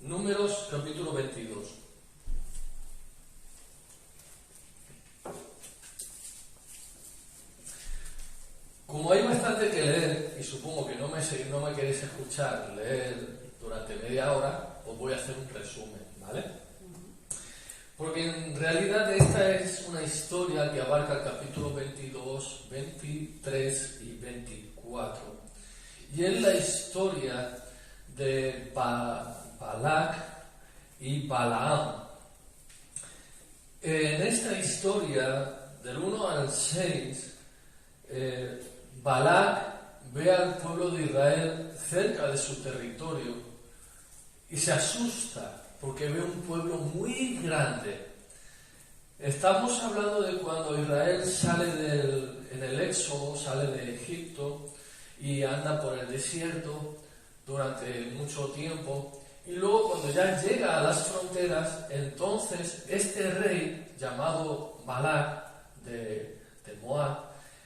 Números capítulo 22. Como hay bastante que leer, y supongo que no me queréis escuchar leer durante media hora, os voy a hacer un resumen, ¿vale? Porque en realidad esta es una historia que abarca el capítulo 22, 23 y 24. Y es la historia de Balac y Balaam. En esta historia, del 1 al 6, Balac ve al pueblo de Israel cerca de su territorio y se asusta porque ve un pueblo muy grande. Estamos hablando de cuando Israel sale en el éxodo, sale de Egipto y anda por el desierto durante mucho tiempo. Y luego cuando ya llega a las fronteras, entonces este rey llamado Balac de Moab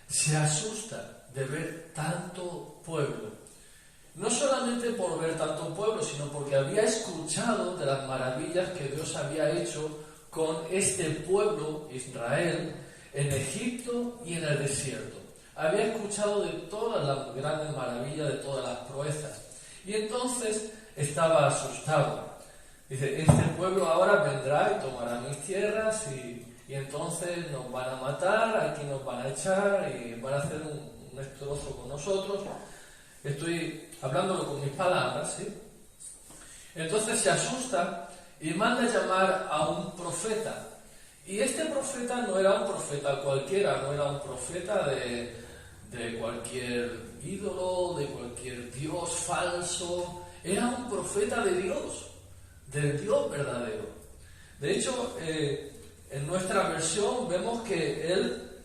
se asusta de ver tanto pueblo. No solamente por ver tanto pueblo, sino porque había escuchado de las maravillas que Dios había hecho con este pueblo, Israel, en Egipto y en el desierto. Había escuchado de todas las grandes maravillas, de todas las proezas. Y entonces estaba asustado. Dice, este pueblo ahora vendrá y tomará mis tierras y entonces nos van a matar, aquí nos van a echar y van a hacer un destrozo con nosotros. Estoy hablándolo con mis palabras, ¿sí? Entonces se asusta y manda llamar a un profeta. Y este profeta no era un profeta cualquiera, no era un profeta de cualquier ídolo, de cualquier dios falso. Era un profeta de Dios, del Dios verdadero. De hecho, en nuestra versión vemos que él,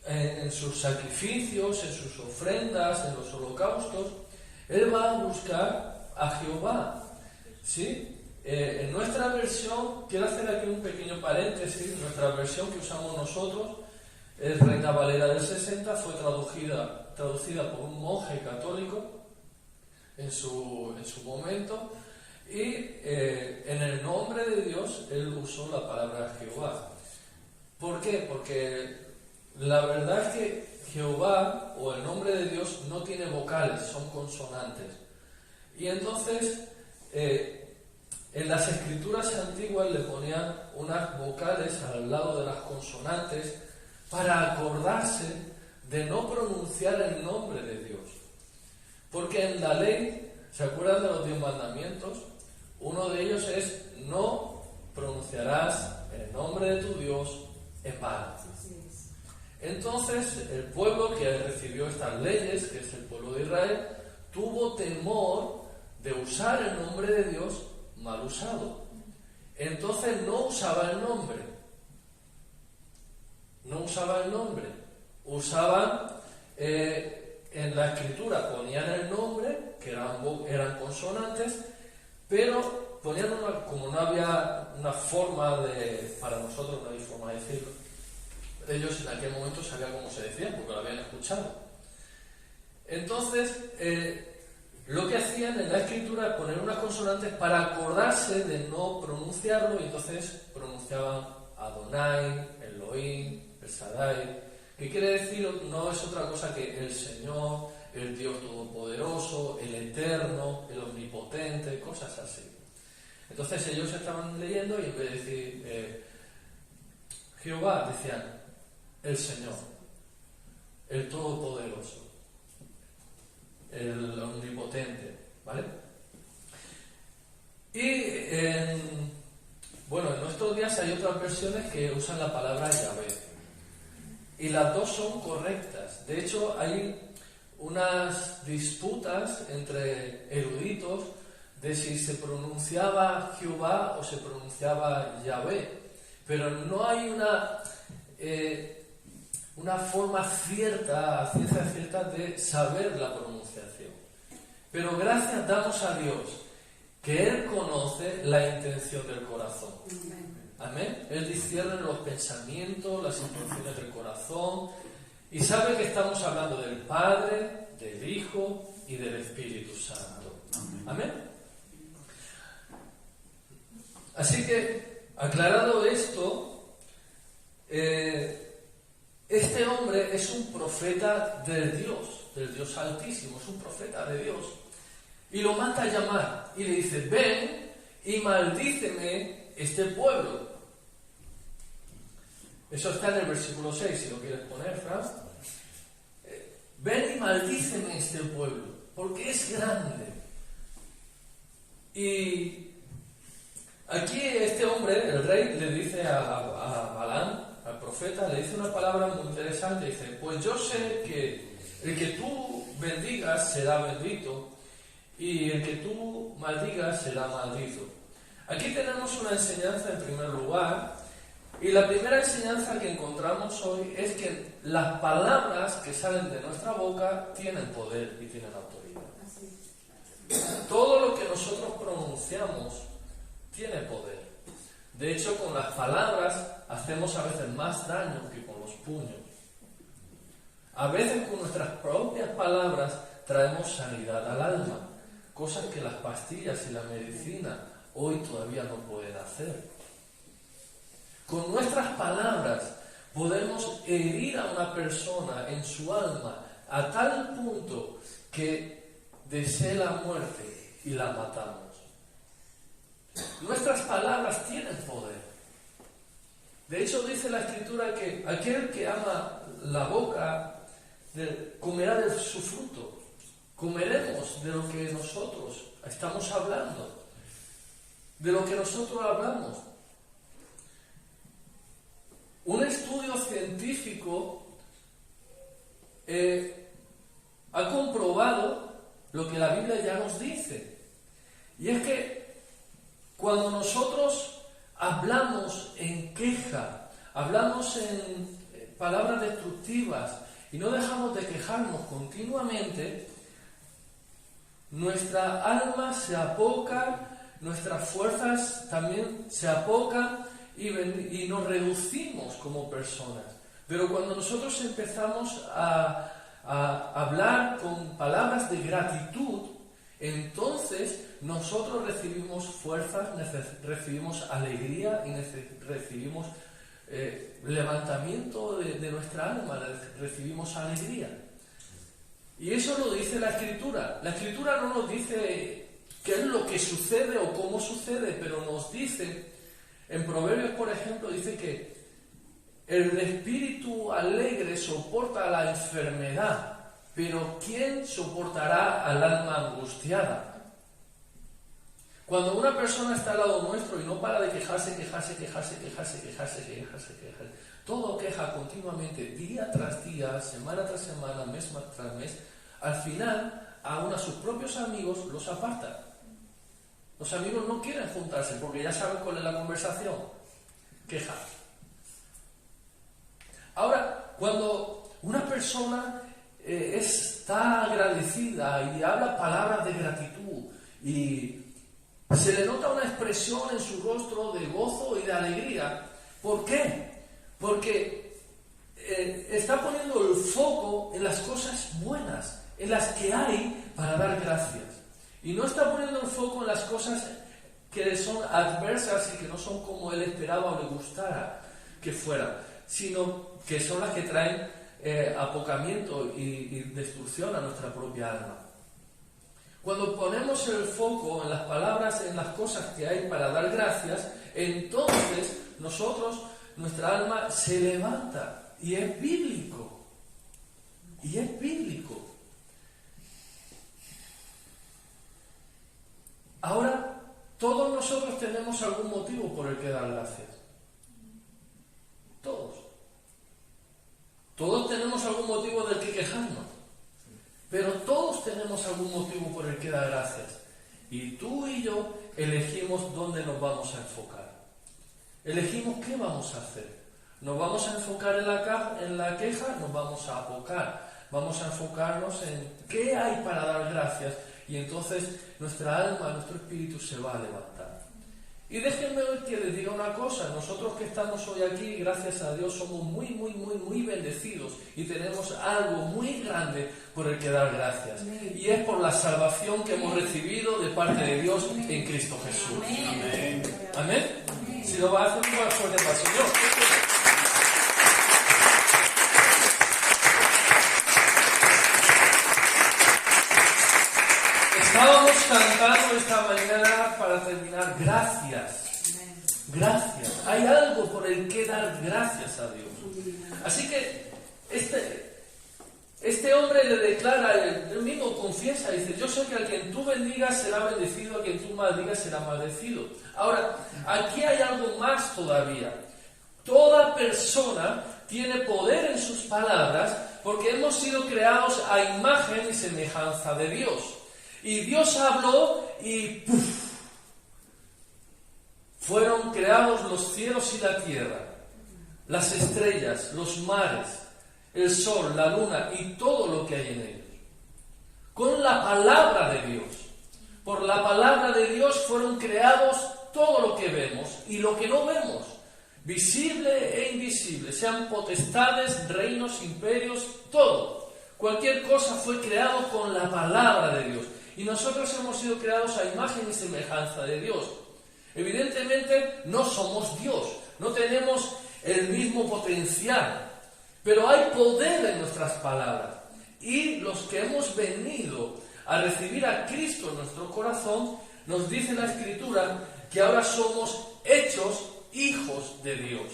en sus sacrificios, en sus ofrendas, en los holocaustos, él va a buscar a Jehová, ¿sí? En nuestra versión, quiero hacer aquí un pequeño paréntesis, nuestra versión que usamos nosotros es Reina Valera del 60, fue traducida por un monje católico en su momento, y en el nombre de Dios él usó la palabra Jehová. ¿Por qué? Porque la verdad es que Jehová, o el nombre de Dios, no tiene vocales, son consonantes. Y entonces, en las escrituras antiguas le ponían unas vocales al lado de las consonantes para acordarse de no pronunciar el nombre de Dios. Porque en la ley, ¿se acuerdan de los 10 mandamientos? Uno de ellos es: no pronunciarás el nombre de tu Dios en vano. Entonces, el pueblo que recibió estas leyes, que es el pueblo de Israel, tuvo temor de usar el nombre de Dios mal usado. Entonces no usaba el nombre. Usaban, en la escritura ponían el nombre, que eran consonantes, pero ponían como no había una forma para nosotros no hay forma de decirlo. Ellos en aquel momento sabían cómo se decían, porque lo habían escuchado. Entonces, lo que hacían en la escritura es poner unas consonantes para acordarse de no pronunciarlo, y entonces pronunciaban Adonai, Elohim, El Shaddai, que quiere decir, no es otra cosa que el Señor, el Dios Todopoderoso, el Eterno, el Omnipotente, cosas así. Entonces ellos estaban leyendo y en vez de decir Jehová, decían el Señor, el Todopoderoso, el Omnipotente, ¿vale? Y en nuestros días hay otras versiones que usan la palabra Yahvé, y las dos son correctas. De hecho, hay unas disputas entre eruditos de si se pronunciaba Jehová o se pronunciaba Yahvé, pero no hay una forma cierta, ciencia cierta, de saber la pronunciación. Pero gracias damos a Dios que Él conoce la intención del corazón. Amén. Él discierne los pensamientos, las intenciones del corazón, y sabe que estamos hablando del Padre, del Hijo y del Espíritu Santo. Amén. Así que, aclarado esto, este hombre es un profeta del Dios Altísimo, es un profeta de Dios. Y lo manda a llamar y le dice, ven y maldíceme este pueblo. Eso está en el versículo 6, si lo quieres poner, Fran. Ven y maldíceme este pueblo, porque es grande. Y aquí este hombre, el rey, le dice a Balaam, al profeta, le dice una palabra muy interesante. Dice, pues yo sé que el que tú bendigas será bendito, y el que tú maldigas será maldito. Aquí tenemos una enseñanza en primer lugar, y la primera enseñanza que encontramos hoy es que las palabras que salen de nuestra boca tienen poder y tienen autoridad. Todo lo que nosotros pronunciamos tiene poder. De hecho, con las palabras hacemos a veces más daño que con los puños. A veces con nuestras propias palabras traemos sanidad al alma, cosas que las pastillas y la medicina hoy todavía no pueden hacer. Con nuestras palabras podemos herir a una persona en su alma a tal punto que desee la muerte y la matamos. Nuestras palabras tienen poder. De hecho, dice la Escritura que aquel que ama la boca comerá de su fruto. Comeremos de lo que nosotros estamos hablando, de lo que nosotros hablamos. Un estudio científico ha comprobado lo que la Biblia ya nos dice. Y es que cuando nosotros hablamos en queja, hablamos en palabras destructivas y no dejamos de quejarnos continuamente, nuestra alma se apoca, nuestras fuerzas también se apocan y nos reducimos como personas. Pero cuando nosotros empezamos a hablar con palabras de gratitud, entonces nosotros recibimos fuerzas, recibimos alegría y recibimos levantamiento de nuestra alma, recibimos alegría. Y eso lo dice la Escritura. La Escritura no nos dice qué es lo que sucede o cómo sucede, pero nos dice, en Proverbios, por ejemplo, dice que el espíritu alegre soporta la enfermedad, pero ¿quién soportará al alma angustiada? Cuando una persona está al lado nuestro y no para de quejarse, todo queja continuamente, día tras día, semana tras semana, mes tras mes, al final, aún a sus propios amigos los apartan. Los amigos no quieren juntarse porque ya saben cuál es la conversación. Queja. Ahora, cuando una persona está agradecida y habla palabras de gratitud y se le nota una expresión en su rostro de gozo y de alegría, ¿por qué? Porque está poniendo el foco en las cosas buenas, en las que hay para dar gracias. Y no está poniendo el foco en las cosas que son adversas y que no son como él esperaba o le gustara que fueran, sino que son las que traen apocamiento y destrucción a nuestra propia alma. Cuando ponemos el foco en las palabras, en las cosas que hay para dar gracias, entonces nuestra alma se levanta. Y es bíblico. Y es bíblico. Ahora, todos nosotros tenemos algún motivo por el que dar gracias. Todos. Todos tenemos algún motivo del que quejarnos. Pero todos tenemos algún motivo por el que dar gracias. Y tú y yo elegimos dónde nos vamos a enfocar. Elegimos qué vamos a hacer. ¿Nos vamos a enfocar en la queja? Nos vamos a apocar. Vamos a enfocarnos en qué hay para dar gracias. Y entonces nuestra alma, nuestro espíritu se va a levantar. Y déjenme que les diga una cosa, nosotros que estamos hoy aquí, gracias a Dios, somos muy bendecidos y tenemos algo muy grande por el que dar gracias. Y es por la salvación que hemos recibido de parte de Dios en Cristo Jesús. Amén. Amén. Si lo va a hacer, un buen fuerte para el Señor. Estábamos cantando esta mañana para terminar, gracias, gracias. Hay algo por el que dar gracias a Dios. Así que este hombre le declara, él mismo confiesa, dice, yo sé que a quien tú bendigas será bendecido, a quien tú maldigas será maldecido. Ahora, aquí hay algo más todavía. Toda persona tiene poder en sus palabras porque hemos sido creados a imagen y semejanza de Dios. Y Dios habló y ¡puf! Fueron creados los cielos y la tierra, las estrellas, los mares, el sol, la luna y todo lo que hay en ellos. Con la palabra de Dios. Por la palabra de Dios fueron creados todo lo que vemos y lo que no vemos, visible e invisible, sean potestades, reinos, imperios, todo. Cualquier cosa fue creado con la palabra de Dios. Y nosotros hemos sido creados a imagen y semejanza de Dios. Evidentemente no somos Dios, no tenemos el mismo potencial, pero hay poder en nuestras palabras. Y los que hemos venido a recibir a Cristo en nuestro corazón, nos dice la Escritura que ahora somos hechos hijos de Dios.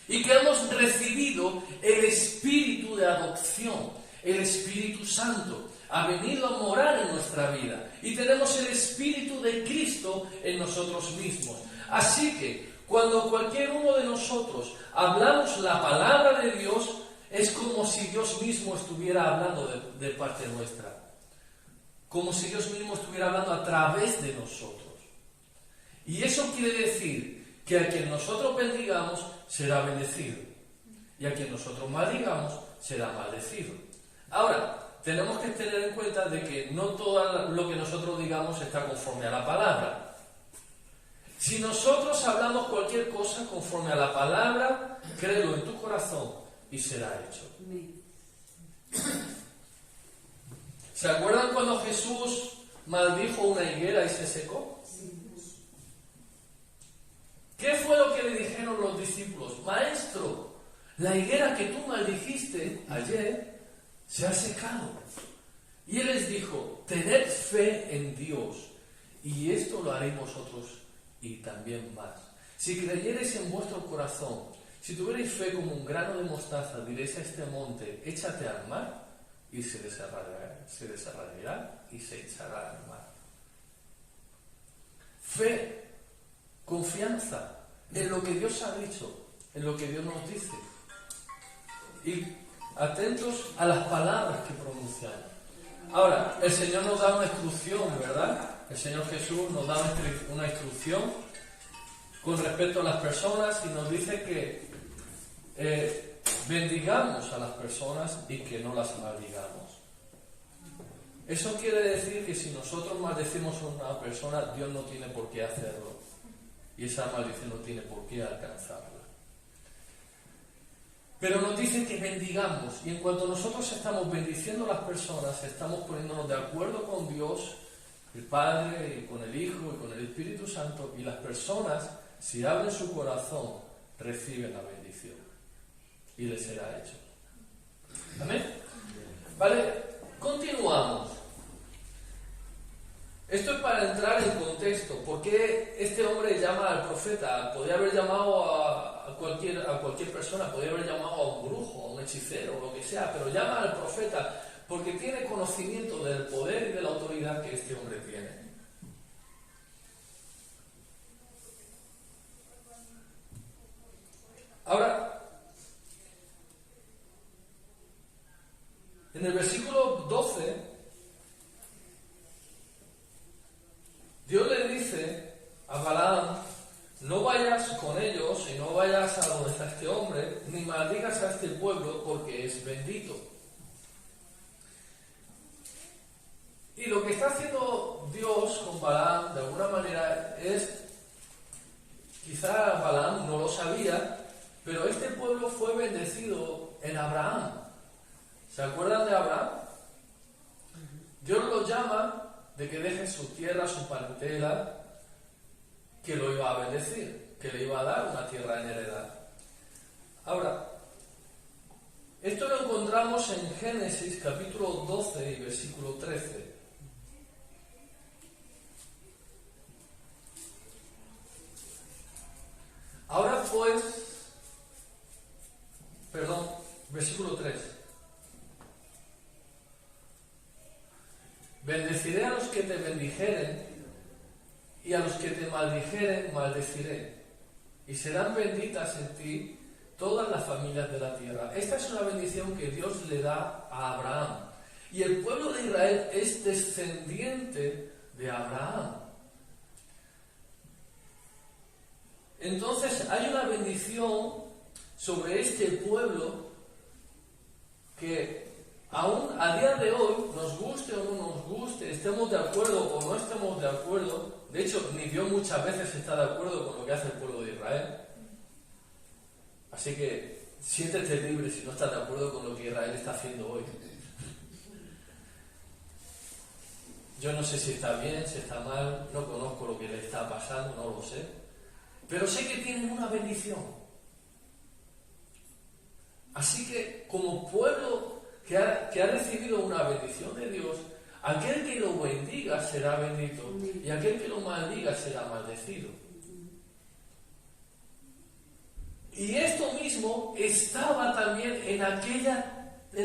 Y que hemos recibido el Espíritu de adopción, el Espíritu Santo. Ha venido a morar en nuestra vida y tenemos el Espíritu de Cristo en nosotros mismos. Así que cuando cualquier uno de nosotros hablamos la palabra de Dios, es como si Dios mismo estuviera hablando de parte nuestra, como si Dios mismo estuviera hablando a través de nosotros. Y eso quiere decir que a quien nosotros bendigamos será bendecido y a quien nosotros maldigamos será maldecido. Ahora, tenemos que tener en cuenta de que no todo lo que nosotros digamos está conforme a la palabra. Si nosotros hablamos cualquier cosa conforme a la palabra, créelo en tu corazón y será hecho. ¿Se acuerdan cuando Jesús maldijo una higuera y se secó? ¿Qué fue lo que le dijeron los discípulos? Maestro, la higuera que tú maldijiste ayer se ha secado. Y él les dijo, tened fe en Dios, y esto lo haréis vosotros y también más. Si creyereis en vuestro corazón, si tuvierais fe como un grano de mostaza, diréis a este monte, échate al mar, y se desarrollará y se echará al mar. Fe, confianza en lo que Dios ha dicho, en lo que Dios nos dice. Y atentos a las palabras que pronunciamos. Ahora, el Señor nos da una instrucción, ¿verdad? El Señor Jesús nos da una instrucción con respecto a las personas y nos dice que bendigamos a las personas y que no las maldigamos. Eso quiere decir que si nosotros maldecimos a una persona, Dios no tiene por qué hacerlo. Y esa maldición no tiene por qué alcanzarla. Pero nos dice que bendigamos, y en cuanto nosotros estamos bendiciendo a las personas, estamos poniéndonos de acuerdo con Dios, el Padre, y con el Hijo, y con el Espíritu Santo, y las personas, si abren su corazón, reciben la bendición, y les será hecho. ¿Amén? Vale, continuamos. Esto es para entrar en contexto. ¿Por qué este hombre llama al profeta? Podría haber llamado a cualquier persona, podría haber llamado a un brujo, a un hechicero, lo que sea, pero llama al profeta porque tiene conocimiento del poder y de la autoridad que este hombre tiene. Ahora, en el versículo 12, Dios le dice a Balaam, no vayas con ellos y no vayas a donde está este hombre, ni maldigas a este pueblo porque es bendito. Y lo que está haciendo Dios con Balaam, de alguna manera, es quizá Balaam no lo sabía, pero este pueblo fue bendecido en Abraham. ¿Se acuerdan de Abraham? Dios lo llama de que deje su tierra, su parentela, que lo iba a bendecir, que le iba a dar una tierra en heredad. Ahora, esto lo encontramos en Génesis capítulo 12 y versículo 13. Ahora pues, versículo 3. Bendeciré a los que te bendijeren, y a los que te maldijeren, maldeciré. Y serán benditas en ti todas las familias de la tierra. Esta es una bendición que Dios le da a Abraham. Y el pueblo de Israel es descendiente de Abraham. Entonces hay una bendición sobre este pueblo que aún a día de hoy, nos guste o no nos guste, estemos de acuerdo o no estemos de acuerdo, de hecho ni Dios muchas veces está de acuerdo con lo que hace el pueblo de Israel. Así que siéntete libre si no estás de acuerdo con lo que Israel está haciendo hoy. Yo no sé si está bien, si está mal, no conozco lo que le está pasando, no lo sé. Pero sé que tienen una bendición. Así que, como pueblo que ha recibido una bendición de Dios, aquel que lo bendiga será bendito y aquel que lo maldiga será maldecido. Y esto mismo estaba también en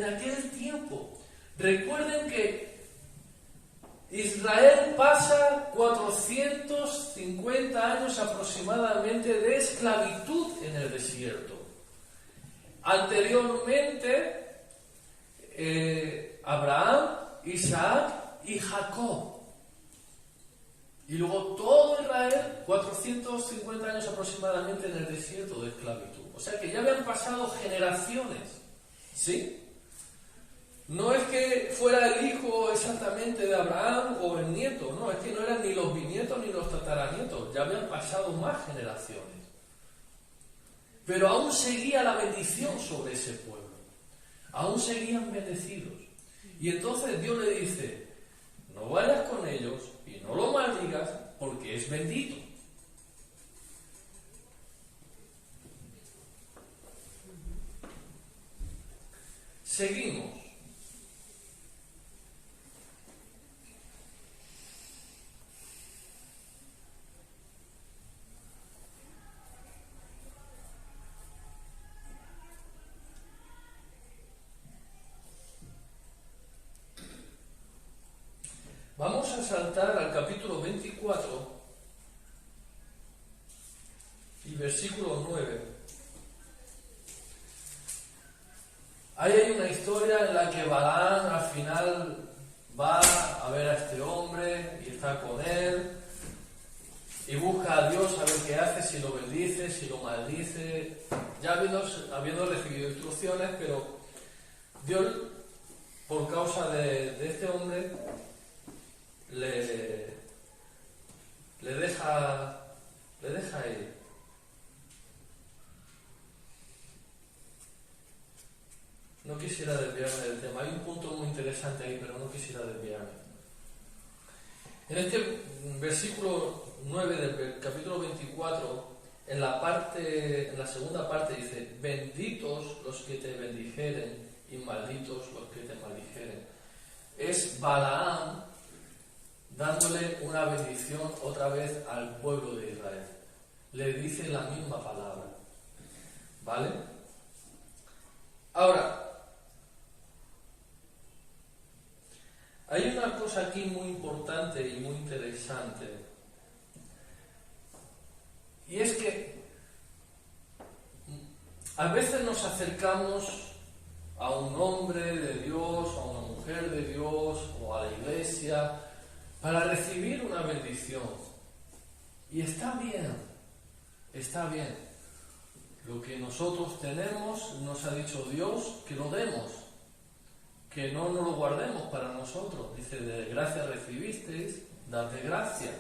aquel tiempo. Recuerden que Israel pasa 450 años aproximadamente de esclavitud en el desierto. Anteriormente, Abraham, Isaac y Jacob. Y luego todo Israel, 450 años aproximadamente en el desierto de esclavitud. O sea que ya habían pasado generaciones, ¿sí? No es que fuera el hijo exactamente de Abraham o el nieto, no, es que no eran ni los bisnietos ni los tataranietos, ya habían pasado más generaciones. Pero aún seguía la bendición sobre ese pueblo, aún seguían bendecidos. Y entonces Dios le dice, no vayas con ellos y no lo maldigas porque es bendito. Seguimos. Vamos a saltar al capítulo 24 y versículo 9. Ahí hay una historia en la que Balaam al final va a ver a este hombre y está con él y busca a Dios a ver qué hace, si lo bendice, si lo maldice, ya habiendo recibido instrucciones, pero Dios, por causa de este hombre, le deja ir. No quisiera desviarme del tema. Hay un punto muy interesante ahí, pero no quisiera desviarme. En este versículo 9 del capítulo 24, en la segunda parte dice, benditos los que te bendijeren y malditos los que te maldijeren. Es Balaam dándole una bendición otra vez al pueblo de Israel. Le dice la misma palabra. ¿Vale? Ahora, hay una cosa aquí muy importante y muy interesante. Y es que a veces nos acercamos a un hombre de Dios, a una mujer de Dios o a la iglesia para recibir una bendición. Y está bien, está bien. Lo que nosotros tenemos, nos ha dicho Dios que lo demos, que no nos lo guardemos para nosotros. Dice, de gracia recibisteis, dad de gracia.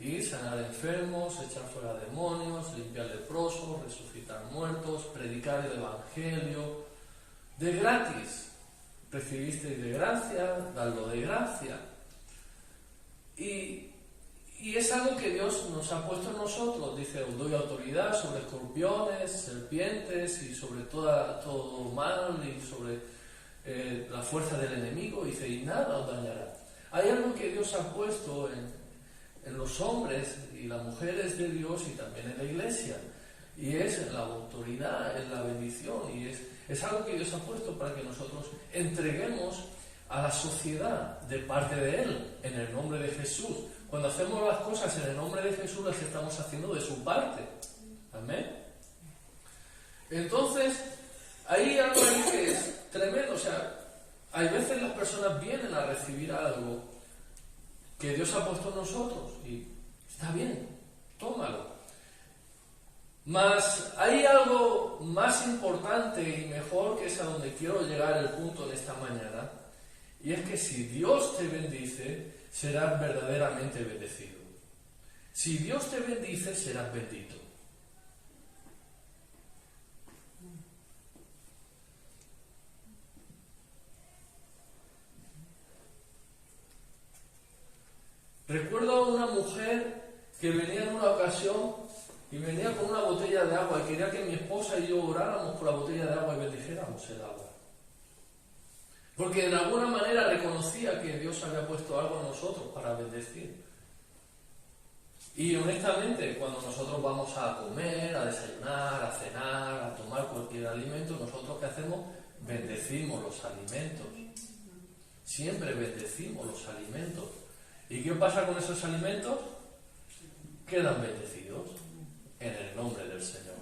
y sanar enfermos, echar fuera demonios, limpiar leprosos, resucitar muertos, predicar el Evangelio, de gratis. Recibisteis de gracia, dadlo de gracia. Y es algo que Dios nos ha puesto en nosotros. Dice, os doy autoridad sobre escorpiones, serpientes y sobre todo mal y sobre la fuerza del enemigo. Dice, y nada os dañará. Hay algo que Dios ha puesto en los hombres y las mujeres de Dios y también en la iglesia. Y es la autoridad, es la bendición. Y es algo que Dios ha puesto para que nosotros entreguemos a la sociedad de parte de Él, en el nombre de Jesús. Cuando hacemos las cosas en el nombre de Jesús, las estamos haciendo de su parte. Amén. Entonces, hay algo ahí que es tremendo. O sea, hay veces las personas vienen a recibir algo que Dios ha puesto en nosotros y está bien, tómalo. Mas hay algo más importante y mejor, que es a donde quiero llegar el punto en esta mañana, y es que si Dios te bendice, serás verdaderamente bendecido. Si Dios te bendice, serás bendito. Recuerdo a una mujer que venía en una ocasión y venía con una botella de agua y quería que mi esposa y yo oráramos por la botella de agua y bendijéramos el agua. Porque de alguna manera reconocía que Dios había puesto algo en nosotros para bendecir. Y honestamente, cuando nosotros vamos a comer, a desayunar, a cenar, a tomar cualquier alimento, nosotros ¿qué hacemos? Bendecimos los alimentos. Siempre bendecimos los alimentos. ¿Y qué pasa con esos alimentos? Quedan bendecidos en el nombre del Señor.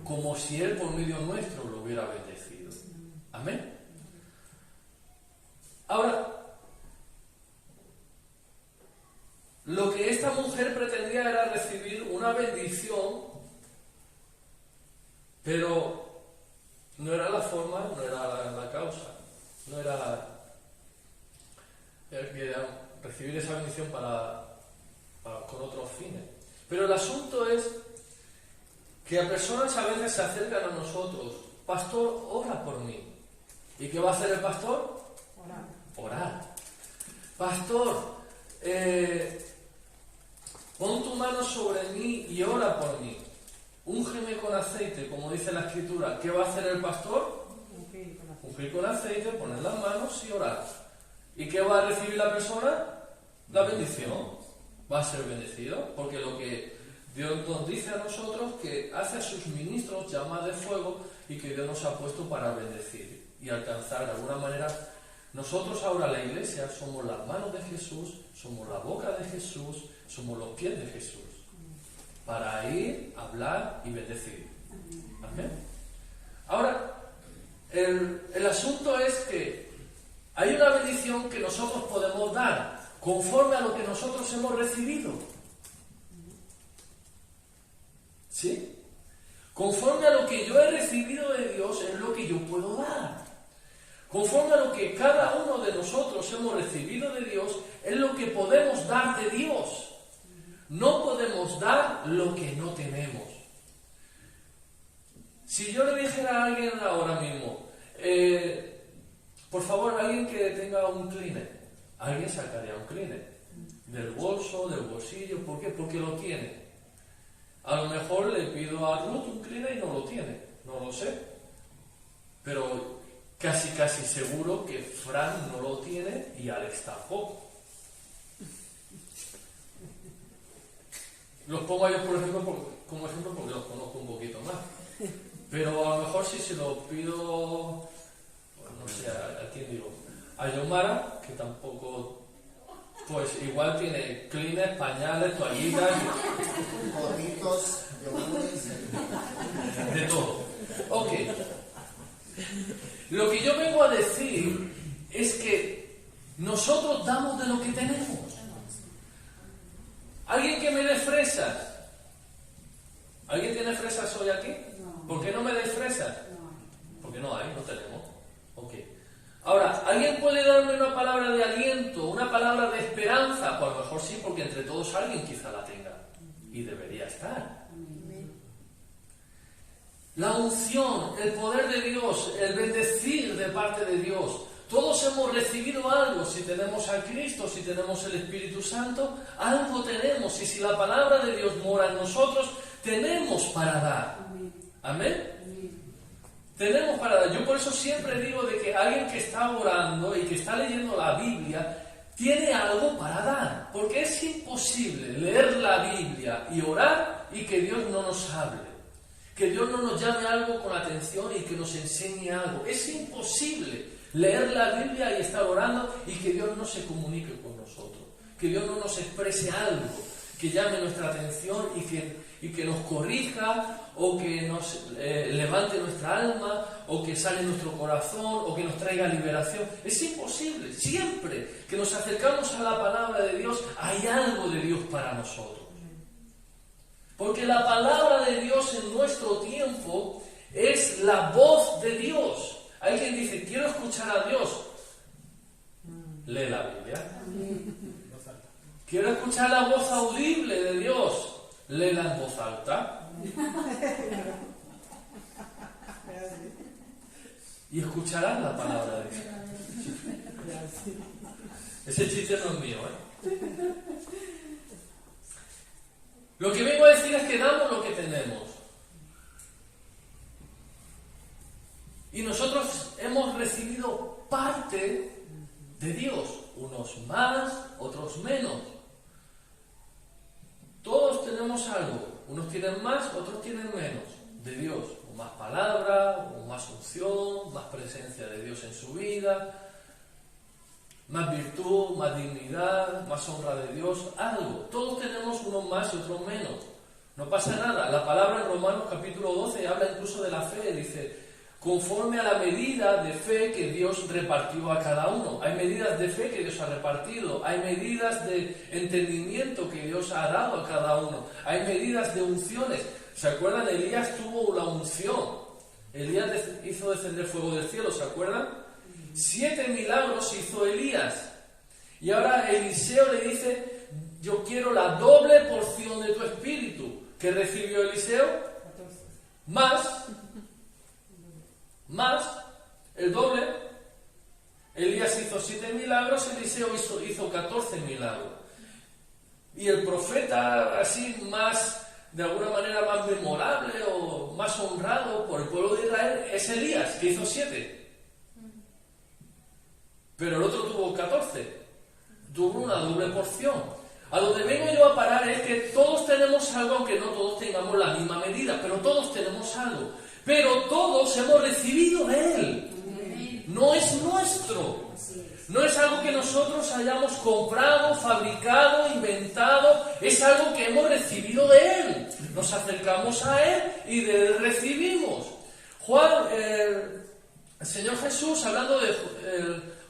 Como si Él por medio nuestro lo hubiera bendecido. Amén. Ahora, lo que esta mujer pretendía era recibir una bendición, pero no era la forma, no era la causa, no era recibir esa bendición con otros fines. Pero el asunto es que a personas a veces se acercan a nosotros, pastor, ora por mí. ¿Y qué va a hacer el pastor? Orar. Pastor, pon tu mano sobre mí y ora por mí. Úngeme con aceite, como dice la Escritura. ¿Qué va a hacer el pastor? Ungir con aceite, poner las manos y orar. ¿Y qué va a recibir la persona? La bendición. Va a ser bendecido, porque lo que Dios nos dice a nosotros, que hace a sus ministros llamas de fuego y que Dios nos ha puesto para bendecir y alcanzar de alguna manera. Nosotros ahora, la iglesia, somos las manos de Jesús, somos la boca de Jesús, somos los pies de Jesús, para ir, hablar y bendecir. Amén. Ahora, el asunto es que hay una bendición que nosotros podemos dar conforme a lo que nosotros hemos recibido. ¿Sí? Conforme a lo que yo he recibido de Dios es lo que yo puedo dar. Conforme a lo que cada uno de nosotros hemos recibido de Dios es lo que podemos dar de Dios. No podemos dar lo que no tenemos. Si yo le dijera a alguien ahora mismo, por favor, alguien que tenga un Kleenex, alguien sacaría un Kleenex del bolso, del bolsillo. ¿Por qué? Porque lo tiene. A lo mejor le pido a Ruth un Kleenex y no lo tiene, no lo sé. Pero casi seguro que Fran no lo tiene y Alex tampoco. Los pongo a ellos, por ejemplo, como ejemplo porque los conozco un poquito más. Pero a lo mejor si se lo pido, pues no sé, ¿a quién digo? A Yomara, que tampoco, pues igual tiene Kleenex, pañales, toallitas, gorritos, yogures, de todo. Ok. Lo que yo vengo a decir es que nosotros damos de lo que tenemos. ¿Alguien que me dé fresas? ¿Alguien tiene fresas hoy aquí? No. ¿Por qué no me des fresas? No. Porque no hay, no tenemos. Ok. Ahora, ¿alguien puede darme una palabra de aliento, una palabra de esperanza tenga, pues a lo mejor sí, porque entre todos alguien quizá la tenga. Y debería estar. La unción, el poder de Dios, el bendecir de parte de Dios. Todos hemos recibido algo. Si tenemos a Cristo, si tenemos el Espíritu Santo, algo tenemos. Y si la palabra de Dios mora en nosotros, tenemos para dar. Amén. Tenemos para dar. Yo por eso siempre digo de que alguien que está orando y que está leyendo la Biblia tiene algo para dar. Porque es imposible leer la Biblia y orar y que Dios no nos hable. Que Dios no nos llame algo con atención y que nos enseñe algo. Es imposible leer la Biblia y estar orando y que Dios no se comunique con nosotros. Que Dios no nos exprese algo que llame nuestra atención y que nos corrija o que nos levante nuestra alma o que sane nuestro corazón o que nos traiga liberación. Es imposible. Siempre que nos acercamos a la palabra de Dios hay algo de Dios para nosotros. Porque la palabra de Dios en nuestro tiempo es la voz de Dios. Hay quien dice, quiero escuchar a Dios. Lee la Biblia. Quiero escuchar la voz audible de Dios. Léela en voz alta. Y escucharás la palabra de Dios. Ese chiste no es mío, Lo que vengo a decir es que damos lo que tenemos. Y nosotros hemos recibido parte de Dios, unos más, otros menos. Todos tenemos algo, unos tienen más, otros tienen menos de Dios. O más palabra, o más unción, más presencia de Dios en su vida, más virtud, más dignidad, más honra de Dios, algo. Todos tenemos unos más y otros menos. No pasa nada. La palabra en Romanos capítulo 12 habla incluso de la fe, dice, conforme a la medida de fe que Dios repartió a cada uno. Hay medidas de fe que Dios ha repartido, hay medidas de entendimiento que Dios ha dado a cada uno, hay medidas de unciones. ¿Se acuerdan? Elías tuvo la unción. Elías hizo descender fuego del cielo, ¿se acuerdan? 7 milagros hizo Elías. Y ahora Eliseo le dice, yo quiero la doble porción de tu espíritu. ¿Qué recibió Eliseo? Más, el doble. Elías hizo 7 milagros, Eliseo hizo 14 milagros. Y el profeta así más, de alguna manera más memorable o más honrado por el pueblo de Israel es Elías, que hizo 7. Pero el otro tuvo 14. Tuvo una doble porción. A donde vengo yo a parar es que todos tenemos algo, aunque no todos tengamos la misma medida, pero todos tenemos algo. Pero todos hemos recibido de Él. No es nuestro. No es algo que nosotros hayamos comprado, fabricado, inventado. Es algo que hemos recibido de Él. Nos acercamos a Él y de Él recibimos. El Señor Jesús, hablando de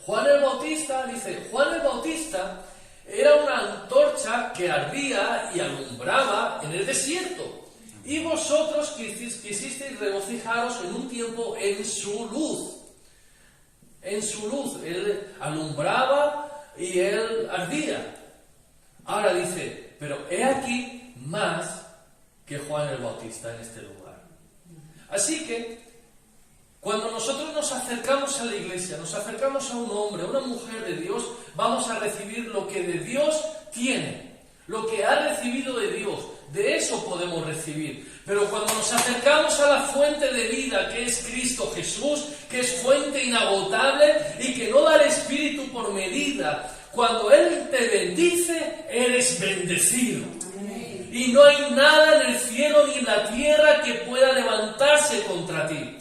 Juan el Bautista, dice, Juan el Bautista era una antorcha que ardía y alumbraba en el desierto. Y vosotros quisisteis regocijaros en un tiempo en su luz. En su luz. Él alumbraba y él ardía. Ahora dice, pero he aquí más que Juan el Bautista en este lugar. Así que, cuando nosotros nos acercamos a la iglesia, nos acercamos a un hombre, a una mujer de Dios, vamos a recibir lo que de Dios tiene, lo que ha recibido de Dios. De eso podemos recibir. Pero cuando nos acercamos a la fuente de vida, que es Cristo Jesús, que es fuente inagotable y que no da el Espíritu por medida, cuando Él te bendice, eres bendecido. Y no hay nada en el cielo ni en la tierra que pueda levantarse contra ti.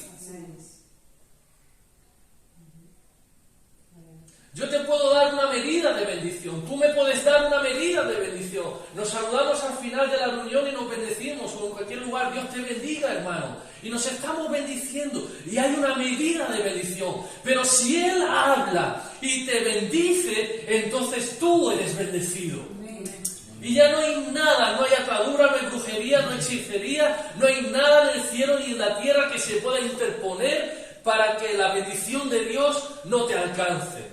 Yo te puedo dar una medida de bendición, tú me puedes dar una medida de bendición. Nos saludamos al final de la reunión y nos bendecimos, o en cualquier lugar, Dios te bendiga, hermano. Y nos estamos bendiciendo, y hay una medida de bendición. Pero si Él habla y te bendice, entonces tú eres bendecido. Y ya no hay nada, no hay atadura, no hay brujería, no hay hechicería, no hay nada en el cielo ni en la tierra que se pueda interponer para que la bendición de Dios no te alcance.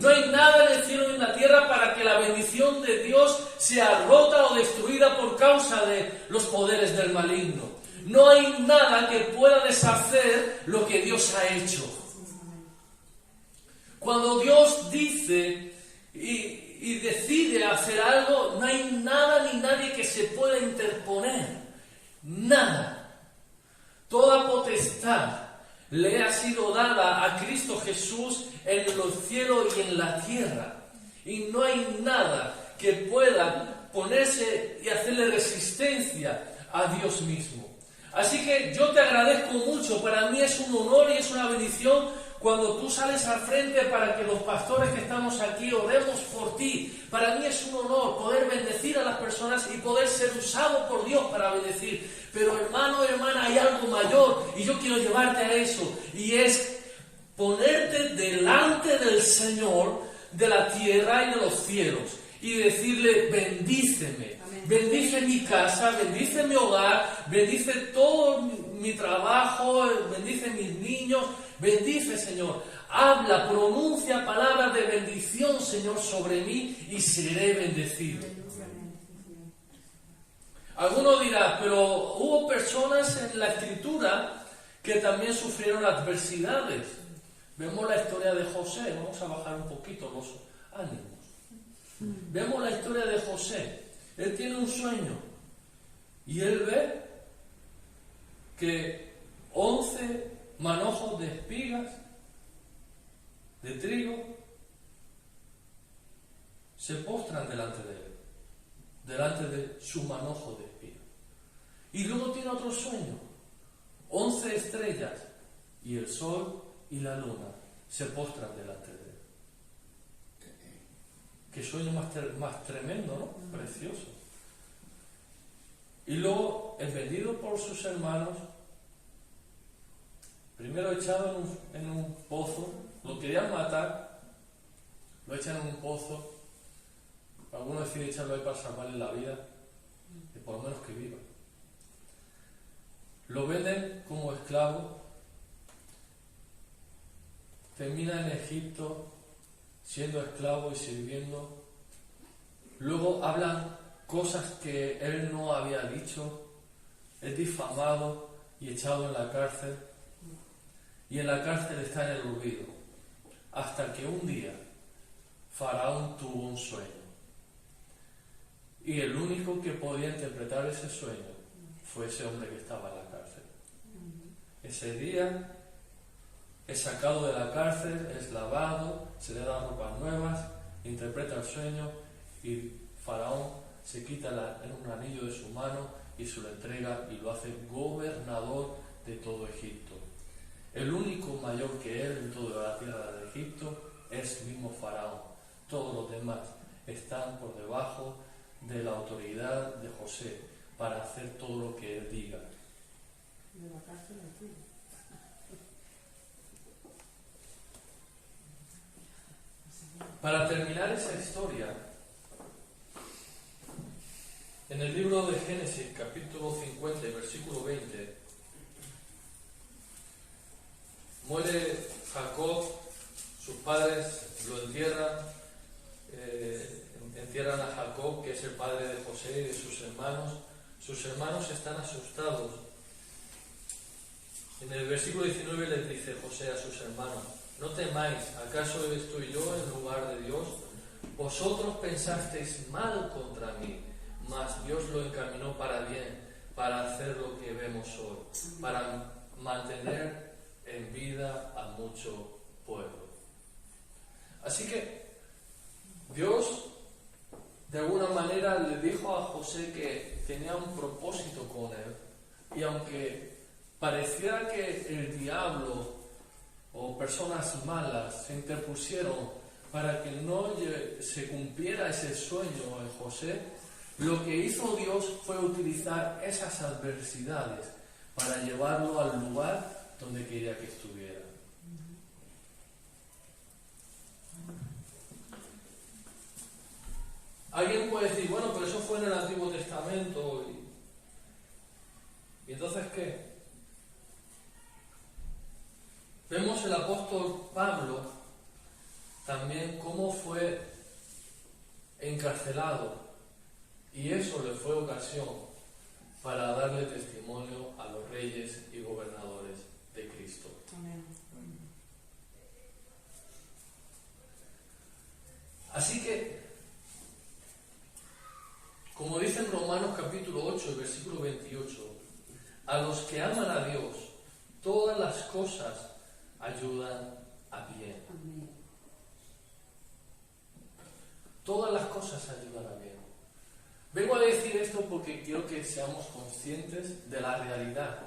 No hay nada en el cielo ni en la tierra para que la bendición de Dios sea rota o destruida por causa de los poderes del maligno. No hay nada que pueda deshacer lo que Dios ha hecho. Cuando Dios dice y decide hacer algo, no hay nada ni nadie que se pueda interponer. Nada. Toda potestad le ha sido dada a Cristo Jesús en los cielos y en la tierra. Y no hay nada que pueda ponerse y hacerle resistencia a Dios mismo. Así que yo te agradezco mucho. Para mí es un honor y es una bendición cuando tú sales al frente para que los pastores que estamos aquí oremos por ti. Para mí es un honor poder bendecir a las personas y poder ser usado por Dios para bendecir. Pero hermano, hermana, hay algo mayor y yo quiero llevarte a eso. Y es ponerte delante del Señor de la tierra y de los cielos y decirle: bendíceme. Bendice mi casa, bendice mi hogar, bendice todo mi trabajo, bendice mis niños, bendice, Señor. Habla, pronuncia palabras de bendición, Señor, sobre mí y seré bendecido. Alguno dirá, pero hubo personas en la Escritura que también sufrieron adversidades. Vemos la historia de José, vamos a bajar un poquito los ánimos. Vemos la historia de José. Él tiene un sueño y él ve que 11 manojos de espigas, de trigo, se postran delante de él, delante de su manojo de espigas. Y luego tiene otro sueño, 11 estrellas y el sol y la luna se postran delante de él. Qué sueño más tremendo, ¿no? Precioso. Y luego es vendido por sus hermanos, primero echado en un pozo, lo querían matar, lo echan en un pozo, algunos deciden echarlo ahí para salvarle la vida, y por lo menos que viva. Lo venden como esclavo, termina en Egipto siendo esclavo y sirviendo. Luego hablan cosas que él no había dicho, es difamado y echado en la cárcel, y en la cárcel está en el olvido, hasta que un día Faraón tuvo un sueño, y el único que podía interpretar ese sueño fue ese hombre que estaba en la cárcel. Ese día es sacado de la cárcel, es lavado, se le da ropas nuevas, interpreta el sueño y Faraón se quita un anillo de su mano y se lo entrega y lo hace gobernador de todo Egipto. El único mayor que él en toda la tierra de Egipto es mismo Faraón. Todos los demás están por debajo de la autoridad de José para hacer todo lo que él diga. De la cárcel al cielo. Para terminar esa historia, en el libro de Génesis, capítulo 50, versículo 20, muere Jacob, sus padres lo entierran, entierran a Jacob, que es el padre de José y de sus hermanos. Sus hermanos están asustados. En el versículo 19 les dice José a sus hermanos: no temáis, ¿acaso estoy yo en lugar de Dios? Vosotros pensasteis mal contra mí, mas Dios lo encaminó para bien, para hacer lo que vemos hoy, para mantener en vida a mucho pueblo. Así que Dios de alguna manera le dijo a José que tenía un propósito con él, y aunque pareciera que el diablo o personas malas se interpusieron para que no se cumpliera ese sueño en José, lo que hizo Dios fue utilizar esas adversidades para llevarlo al lugar donde quería que estuviera. Alguien puede decir, bueno, pero eso fue en el Antiguo Testamento, ¿y entonces qué? Vemos el apóstol Pablo también cómo fue encarcelado, y eso le fue ocasión para darle testimonio a los reyes y gobernadores de Cristo. Amén. Así que, como dice en Romanos capítulo 8, versículo 28, a los que aman a Dios, todas las cosas ayudan a bien. Amén. Todas las cosas ayudan a bien. Vengo a decir esto porque quiero que seamos conscientes de la realidad.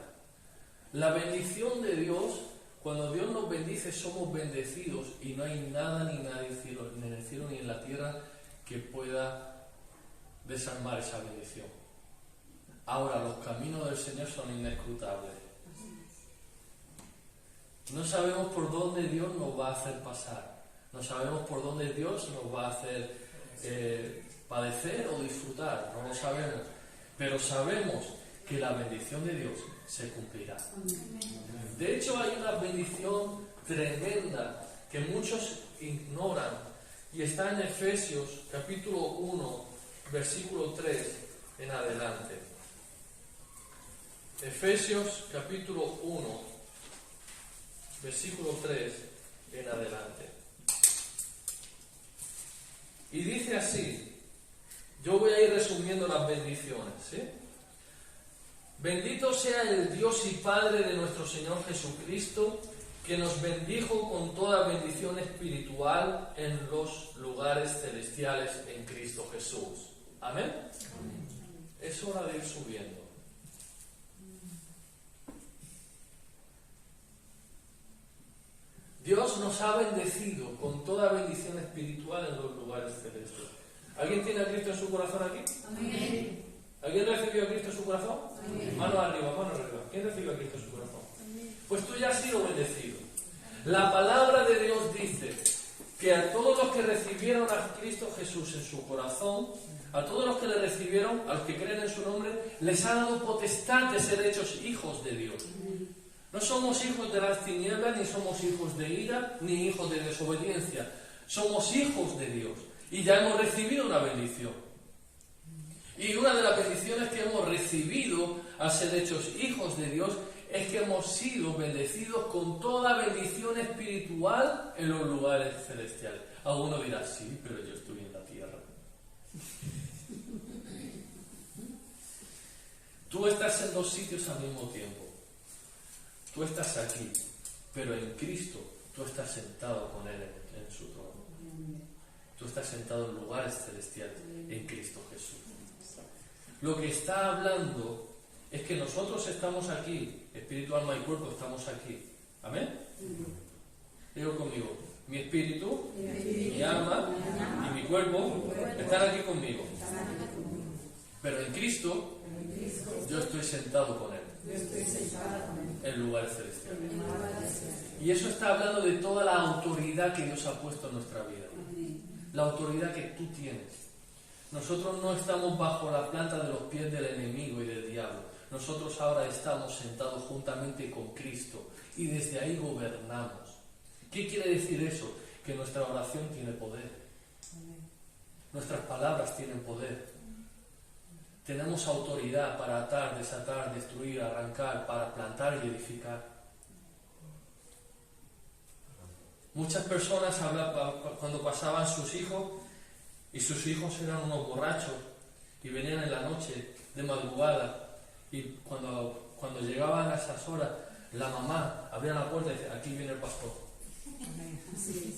La bendición de Dios, cuando Dios nos bendice, somos bendecidos y no hay nada ni nadie ni en el cielo ni en la tierra que pueda desarmar esa bendición. Ahora, los caminos del Señor son inescrutables. No sabemos por dónde Dios nos va a hacer pasar. No sabemos por dónde Dios nos va a hacer padecer o disfrutar. No lo sabemos. Pero sabemos que la bendición de Dios se cumplirá. De hecho, hay una bendición tremenda que muchos ignoran y está en Efesios capítulo 1, versículo 3 en adelante. Efesios capítulo 1, versículo 3 en adelante. Y dice así, yo voy a ir resumiendo las bendiciones, ¿sí? Bendito sea el Dios y Padre de nuestro Señor Jesucristo, que nos bendijo con toda bendición espiritual en los lugares celestiales en Cristo Jesús. ¿Amén? Amén. Es hora de ir subiendo. Dios nos ha bendecido con toda bendición espiritual en los lugares celestes. ¿Alguien tiene a Cristo en su corazón aquí? Amén. ¿Alguien recibió a Cristo en su corazón? Amén. Mano arriba, mano arriba. ¿Quién recibió a Cristo en su corazón? Amén. Pues tú ya has sido bendecido. La palabra de Dios dice que a todos los que recibieron a Cristo Jesús en su corazón, a todos los que le recibieron, a los que creen en su nombre, les ha dado potestad de ser hechos hijos de Dios. No somos hijos de las tinieblas, ni somos hijos de ira, ni hijos de desobediencia. Somos hijos de Dios y ya hemos recibido una bendición. Y una de las bendiciones que hemos recibido al ser hechos hijos de Dios es que hemos sido bendecidos con toda bendición espiritual en los lugares celestiales. Alguno dirá, sí, pero yo estoy en la tierra. Tú estás en dos sitios al mismo tiempo. Tú estás aquí, pero en Cristo tú estás sentado con Él en su trono. Tú estás sentado en lugares celestiales en Cristo Jesús. Lo que está hablando es que nosotros estamos aquí, espíritu, alma y cuerpo estamos aquí. ¿Amén? Digo conmigo, mi espíritu, mi alma y mi cuerpo están aquí conmigo. Pero en Cristo yo estoy sentado con Él. En lugares celestiales. Y eso está hablando de toda la autoridad que Dios ha puesto en nuestra vida. La autoridad que tú tienes. Nosotros no estamos bajo la planta de los pies del enemigo y del diablo. Nosotros ahora estamos sentados juntamente con Cristo y desde ahí gobernamos. ¿Qué quiere decir eso? Que nuestra oración tiene poder. Nuestras palabras tienen poder. Tenemos autoridad para atar, desatar, destruir, arrancar, para plantar y edificar. Muchas personas cuando pasaban sus hijos, y sus hijos eran unos borrachos, y venían en la noche, de madrugada, y cuando llegaban a esas horas, la mamá abría la puerta y decía, aquí viene el pastor.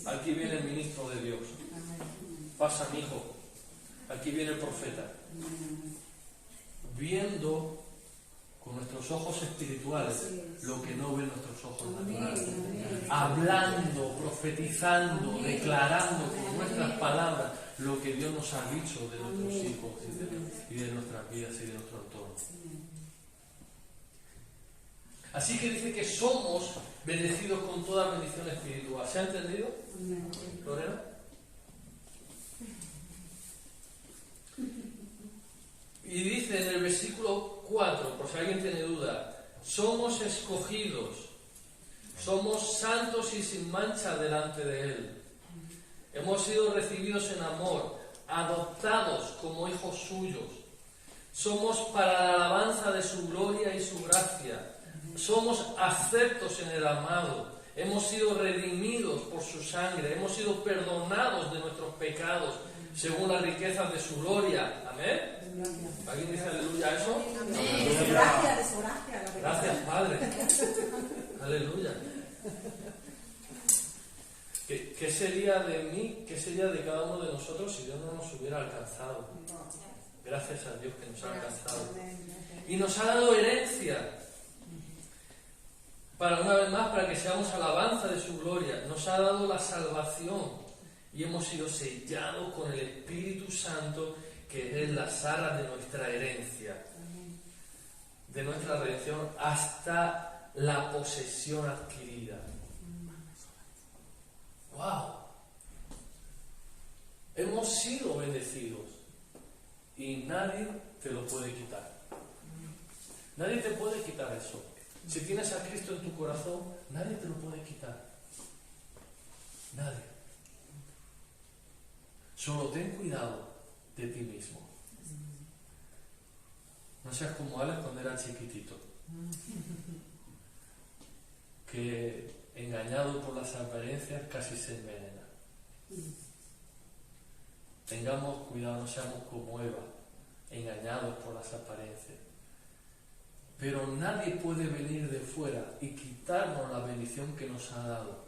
Aquí viene el ministro de Dios. Pasa mi hijo. Aquí viene el profeta. Viendo con nuestros ojos espirituales lo que no ven nuestros ojos naturales. Hablando, profetizando, declarando con nuestras palabras lo que Dios nos ha dicho de nuestros hijos y de nuestras vidas y de nuestro entorno. Así que dice que somos bendecidos con toda bendición espiritual. ¿Se ha entendido, Lorena? Y dice en el versículo 4, por si alguien tiene duda, somos escogidos, somos santos y sin mancha delante de Él. Hemos sido recibidos en amor, adoptados como hijos suyos. Somos para la alabanza de su gloria y su gracia. Somos aceptos en el amado. Hemos sido redimidos por su sangre. Hemos sido perdonados de nuestros pecados según las riquezas de su gloria. Amén. ¿Alguien dice aleluya a eso? Amén. Gracias, Gracias, Padre. Aleluya. ¿Qué sería de mí, qué sería de cada uno de nosotros si Dios no nos hubiera alcanzado? Gracias a Dios que nos ha alcanzado. Y nos ha dado herencia. Para una vez más, para que seamos alabanza de su gloria. Nos ha dado la salvación. Y hemos sido sellados con el Espíritu Santo, que es las arras de nuestra herencia. De nuestra redención hasta la posesión adquirida. ¡Wow! Hemos sido bendecidos y nadie te lo puede quitar. Nadie te puede quitar eso. Si tienes a Cristo en tu corazón, nadie te lo puede quitar. Nadie. Solo ten cuidado de ti mismo. No seas como Alex cuando era chiquitito, que engañado por las apariencias casi se envenena. Tengamos cuidado, no seamos como Eva, engañados por las apariencias. Pero nadie puede venir de fuera y quitarnos la bendición que nos ha dado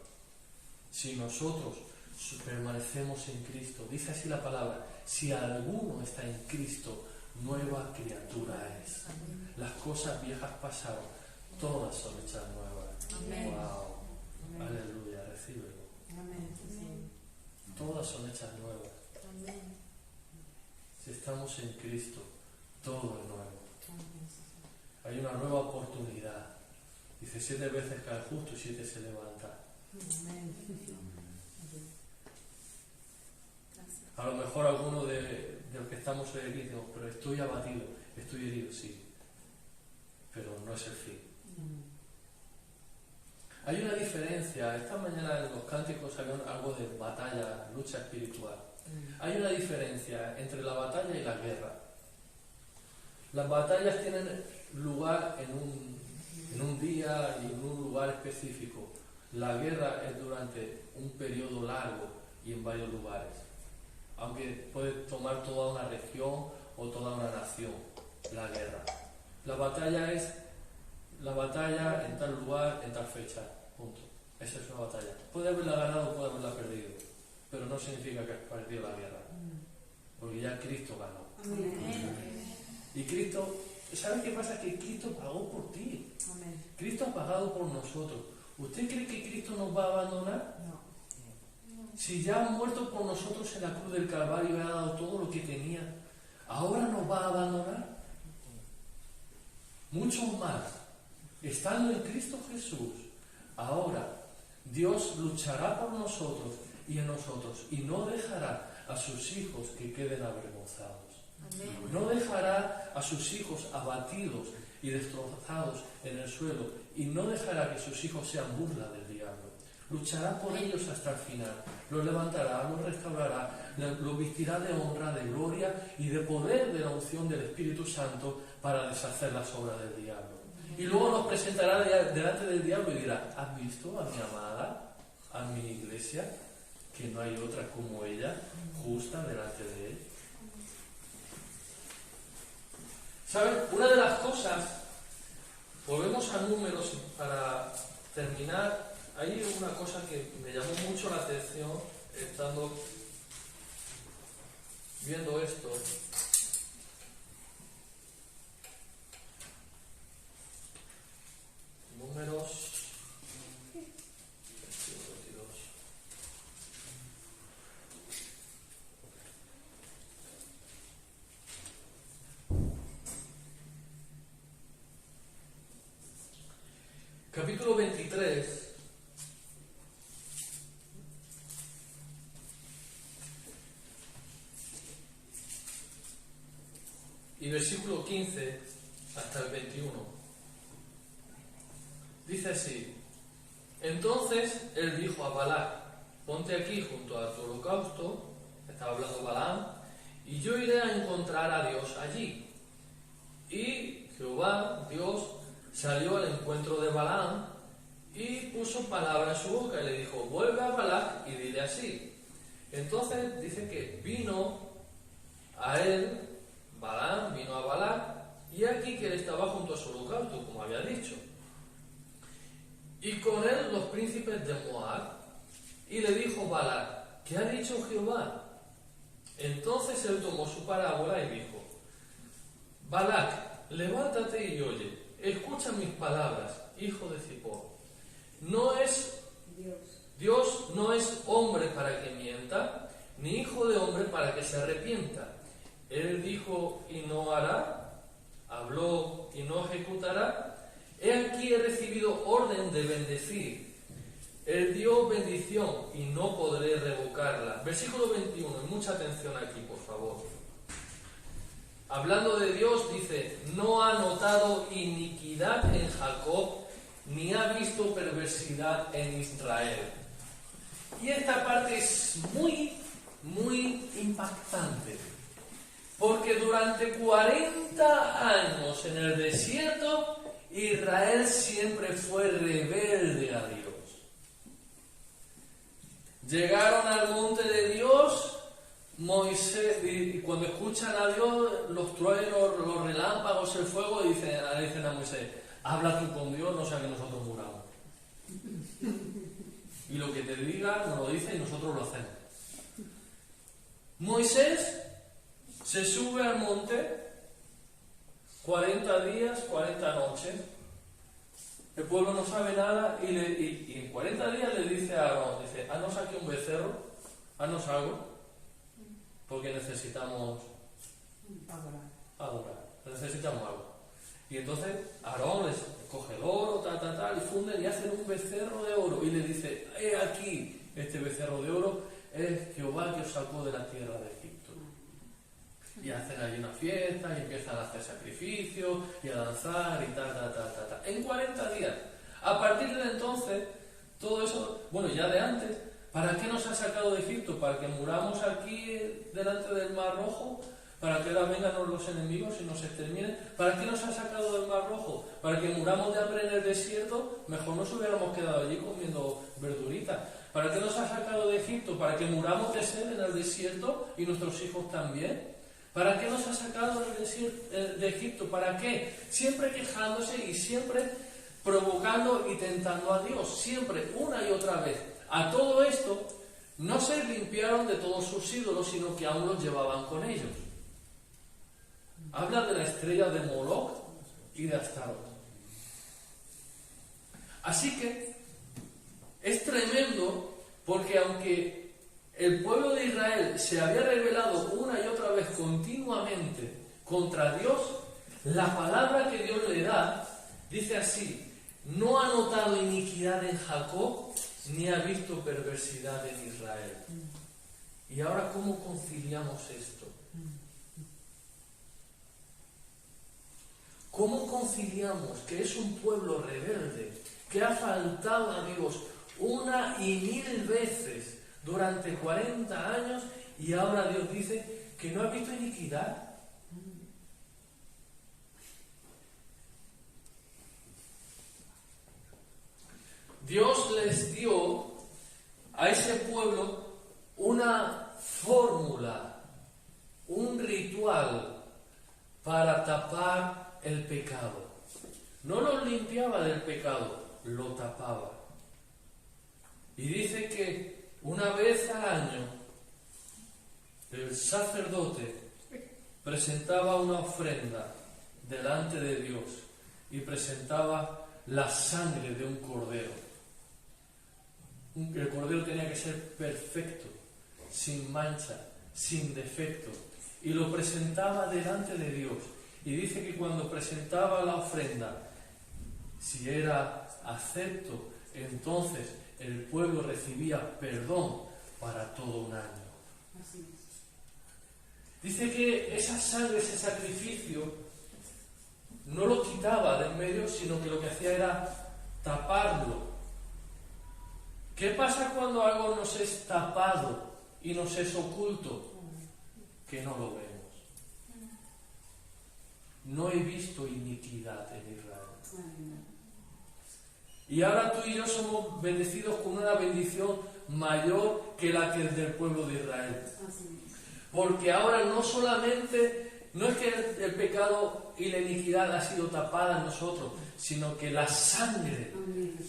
si nosotros permanecemos en Cristo. Dice así la palabra: si alguno está en Cristo, nueva criatura es. Las cosas viejas pasaron, todas son hechas nuevas. Amén. Wow. Amén. Aleluya, recíbelo. Amén. Todas son hechas nuevas. Si estamos en Cristo, todo es nuevo. Hay una nueva oportunidad. Dice: 7 veces cae el justo y 7 se levanta. A lo mejor alguno de los que estamos hoy aquí decimos: pero estoy abatido, estoy herido, sí, pero no es el fin. Hay una diferencia. Esta mañana en los cánticos había algo de batalla, lucha espiritual. Hay una diferencia entre la batalla y la guerra. Las batallas tienen lugar en un día y en un lugar específico. La guerra es durante un periodo largo y en varios lugares. Aunque puede tomar toda una región o toda una nación, la guerra. La batalla es la batalla en tal lugar, en tal fecha. Punto. Esa es una batalla. Puede haberla ganado o puede haberla perdido, pero no significa que has perdido la guerra, porque ya Cristo ganó. Y Cristo, ¿sabes qué pasa? Que Cristo pagó por ti. Cristo ha pagado por nosotros. ¿Usted cree que Cristo nos va a abandonar? No. Si ya ha muerto por nosotros en la cruz del Calvario y ha dado todo lo que tenía, ¿ahora nos va a abandonar? Mucho más. Estando en Cristo Jesús, ahora Dios luchará por nosotros y en nosotros y no dejará a sus hijos que queden avergonzados. Amén. No dejará a sus hijos abatidos y destrozados en el suelo y no dejará que sus hijos sean burla del diablo. Luchará por ellos hasta el final. Los levantará, los restaurará, los vestirá de honra, de gloria y de poder de la unción del Espíritu Santo para deshacer las obras del diablo. Y luego nos presentará delante del diablo y dirá: ¿has visto a mi amada, a mi iglesia, que no hay otra como ella, justa delante de él? ¿Saben? Una de las cosas, volvemos a Números para terminar. Hay una cosa que me llamó mucho la atención estando viendo esto. Números 22. Capítulo 23. Y versículo 15 hasta el 21. Dice así: entonces él dijo a Balac, ponte aquí junto a tu holocausto, estaba hablando Balaam, y yo iré a encontrar a Dios allí. Y Jehová, Dios, salió al encuentro de Balaam y puso palabra en su boca y le dijo, vuelve a Balac y dile así. Entonces dice que vino a él, Balaam vino a Balac, y aquí que él estaba junto a su holocausto, como había dicho. Y con él los príncipes de Moab, y le dijo Balac, ¿qué ha dicho Jehová? Entonces él tomó su parábola y dijo, Balac, levántate y oye, escucha mis palabras, hijo de Zippor. Dios no es hombre para que mienta, ni hijo de hombre para que se arrepienta. Él dijo y no hará, habló y no ejecutará. He aquí he recibido orden de bendecir. Él dio bendición y no podré revocarla. Versículo 21, y mucha atención aquí, por favor. Hablando de Dios, dice, no ha notado iniquidad en Jacob, ni ha visto perversidad en Israel. Y esta parte es muy, muy impactante, porque durante 40 años en el desierto, Israel siempre fue rebelde a Dios. Llegaron al monte de Dios, Moisés, y cuando escuchan a Dios, los truenos, los relámpagos, el fuego, dicen a Moisés, habla tú con Dios, no sea que nosotros muramos. Y lo que te diga, nos lo dice y nosotros lo hacemos. Moisés se sube al monte, 40 días, 40 noches. El pueblo no sabe nada y en 40 días le dice a Aarón, dice, haznos aquí un becerro, haznos algo, porque necesitamos adorar, necesitamos algo. Y entonces Aarón les coge el oro, y funden y hacen un becerro de oro y le dice, he aquí, este becerro de oro es Jehová que os sacó de la tierra de Egipto. Y hacen allí una fiesta y empiezan a hacer sacrificios y a danzar y tal. En 40 días. A partir de entonces, todo eso, bueno, ya de antes, ¿para qué nos ha sacado de Egipto? ¿Para que muramos aquí delante del Mar Rojo? ¿Para que ahora vengan los enemigos y nos exterminen? ¿Para qué nos ha sacado del Mar Rojo? ¿Para que muramos de hambre en el desierto? Mejor nos hubiéramos quedado allí comiendo verduritas. ¿Para qué nos ha sacado de Egipto? ¿Para que muramos de sed en el desierto y nuestros hijos también? ¿Para qué nos ha sacado de Egipto? ¿Para qué? Siempre quejándose y siempre provocando y tentando a Dios. Siempre, una y otra vez. A todo esto, no se limpiaron de todos sus ídolos, sino que aún los llevaban con ellos. Habla de la estrella de Moloch y de Astarot. Así que es tremendo porque aunque el pueblo de Israel se había rebelado una y otra vez continuamente contra Dios, la palabra que Dios le da dice así, no ha notado iniquidad en Jacob, ni ha visto perversidad en Israel. Y ahora, ¿cómo conciliamos esto? ¿Cómo conciliamos que es un pueblo rebelde, que ha faltado a Dios una y mil veces durante 40 años y ahora Dios dice que no ha visto iniquidad? Dios les dio a ese pueblo una fórmula, un ritual para tapar el pecado. No los limpiaba del pecado, lo tapaba. Y dice que una vez al año el sacerdote presentaba una ofrenda delante de Dios y presentaba la sangre de un cordero. El cordero tenía que ser perfecto, sin mancha, sin defecto, y lo presentaba delante de Dios. Y dice que cuando presentaba la ofrenda, si era acepto, entonces el pueblo recibía perdón para todo un año. Dice que esa sangre, ese sacrificio, no lo quitaba de en medio, sino que lo que hacía era taparlo. ¿Qué pasa cuando algo nos es tapado y nos es oculto? Que no lo vemos. No he visto iniquidad en Israel. Y ahora tú y yo somos bendecidos con una bendición mayor que la que es del pueblo de Israel. Porque ahora no solamente, no es que el pecado y la iniquidad ha sido tapada en nosotros, sino que la sangre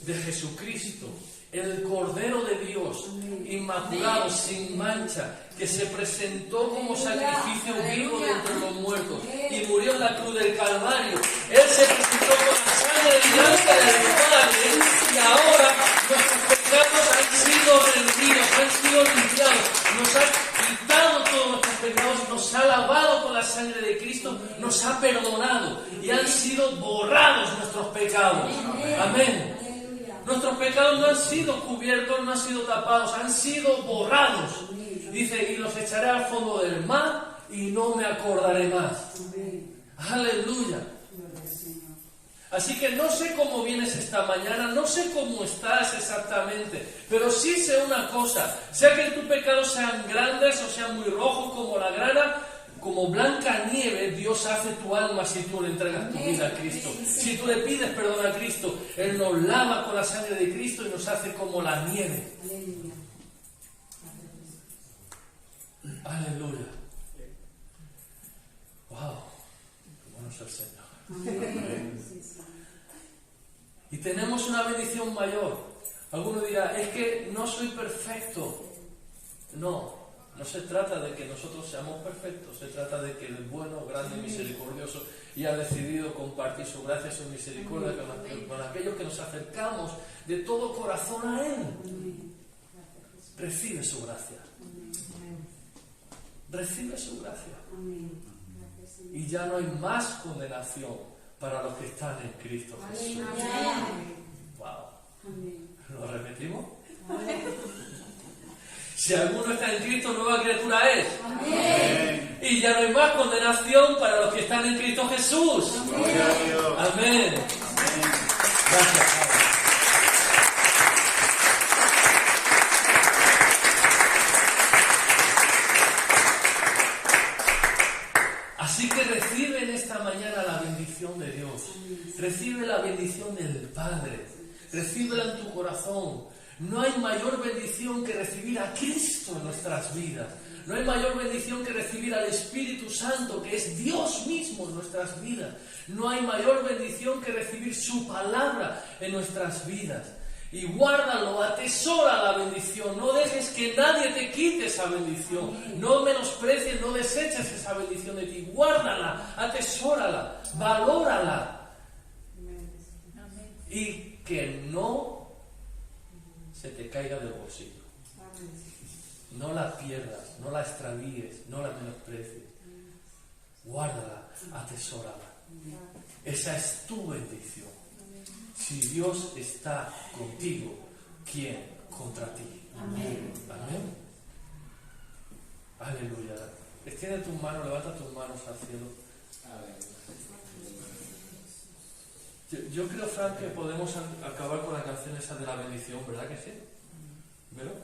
de Jesucristo, el Cordero de Dios, inmaculado, sin mancha, que se presentó como sacrificio vivo de entre los muertos y murió en la cruz del Calvario. Él se presentó con la sangre delante del Padre y ahora nuestros pecados han sido rendidos, han sido limpiados, nos ha quitado todos nuestros pecados, nos ha lavado con la sangre de Cristo, nos ha perdonado y han sido borrados nuestros pecados. Amén. Nuestros pecados no han sido cubiertos, no han sido tapados, han sido borrados. Dice, y los echaré al fondo del mar y no me acordaré más. Aleluya. Así que no sé cómo vienes esta mañana, no sé cómo estás exactamente, pero sí sé una cosa, sea que tus pecados sean grandes o sean muy rojos como la grana, como blanca nieve, Dios hace tu alma si tú le entregas tu vida a Cristo. Si tú le pides perdón a Cristo, Él nos lava con la sangre de Cristo y nos hace como la nieve. Aleluya. Wow. Qué bueno es el Señor. Y tenemos una bendición mayor. Alguno dirá, es que no soy perfecto. No se trata de que nosotros seamos perfectos, se trata de que el bueno, grande y misericordioso y ha decidido compartir su gracia y su misericordia con aquellos que nos acercamos de todo corazón a Él. Recibe su gracia. Recibe su gracia. Y ya no hay más condenación para los que están en Cristo Jesús. Wow. ¿Lo repetimos? Si alguno está en Cristo, nueva criatura es. Amén. Y ya no hay más condenación para los que están en Cristo Jesús. Amén. Gracias, Padre. Así que recibe en esta mañana la bendición de Dios. Recibe la bendición del Padre. Recíbela en tu corazón. No hay mayor bendición que recibir a Cristo en nuestras vidas. No hay mayor bendición que recibir al Espíritu Santo, que es Dios mismo en nuestras vidas. No hay mayor bendición que recibir su palabra en nuestras vidas. Y guárdalo, atesora la bendición. No dejes que nadie te quite esa bendición. No menosprecies, no deseches esa bendición de ti. Guárdala, atesórala, valórala. Y que no se te caiga del bolsillo. No la pierdas, no la extravíes, no la menosprecies. Guárdala, atesórala. Esa es tu bendición. Si Dios está contigo, ¿quién contra ti? Amén. Amén. Aleluya. Extiende tus manos, levanta tus manos al cielo. Yo creo, Frank, que podemos acabar con la canción esa de la bendición, ¿verdad que sí? ¿Verdad?